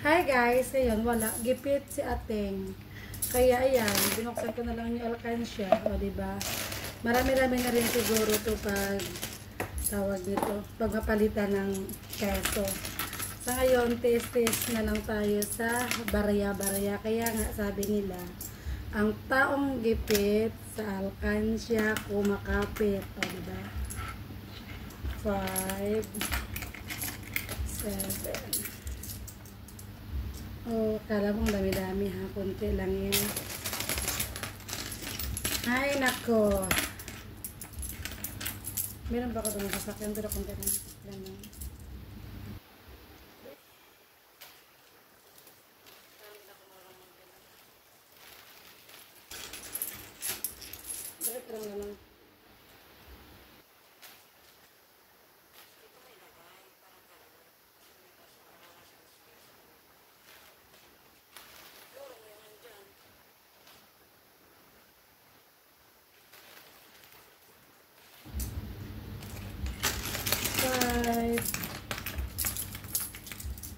Hi guys, ayun, wala. Gipit si Ateng. Kaya ayan, binuksan ko na lang yung alkansya. O, diba? Marami-rami na rin siguro to pag tawag nito, pag mapalitan ng peso. Sa ngayon, test-test na lang tayo sa barya-barya. Kaya nga, sabi nila, ang taong gipit sa alkansya kumakapit. O, diba? 5, 7. Oh, kala mong dami-dami ha. Kunti lang yan. Ay, nako. Meron ba ka doon sa sasakyan? Pero kunti lang. Lang. Bakit lang naman?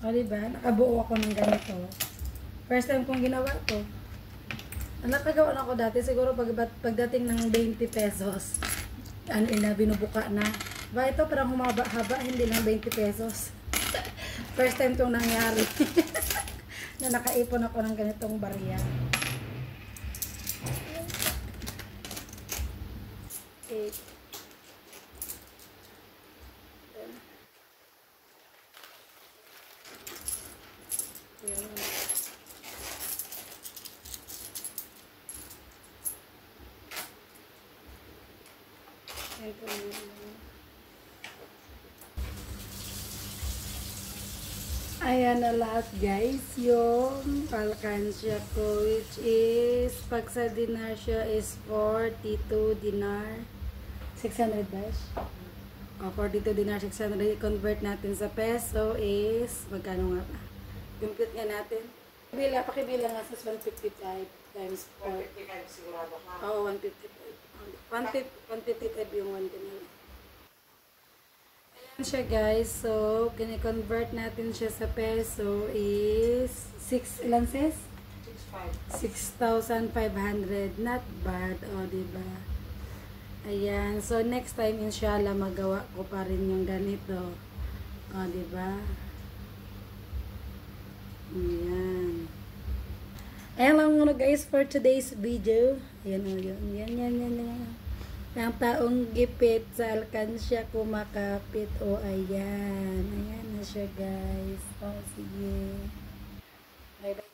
O, diba? Nakabuo ako ng ganito. First time kong ginawa to. Nakagawa na ako dati. Siguro pagdating ng 20 pesos. Ano na, binubuka na. Ba, ito parang humaba-haba. Hindi lang 20 pesos. First time itong nangyari. Na nakaipon ako ng ganitong barya. Okay. Yun. Ayan na lahat guys, yung alkansya ko, which is, pag sa dinar siya is 42 dinar, 600 bash? O, 42 dinar, 600, i-convert natin sa peso is, magkano nga ba? Compute nga natin. Pakibila nga sa 155 times 4. 155 sigurado ka? Oo, 155. 155 yung 1 dinar. Ayan siya guys. So, kini-convert natin siya sa peso is 6, ilan sis? 6,500. Not bad. O, diba? Ayan. So, next time, inshallah, magawa ko pa rin yung ganito. O, diba? Ayan. Ayan lang muna guys for today's video. Ayan o, yun. Yan. Ang taong gipit sa alkansya kumakapit. O, ayan. Ayan na siya guys. O, sige. Bye bye.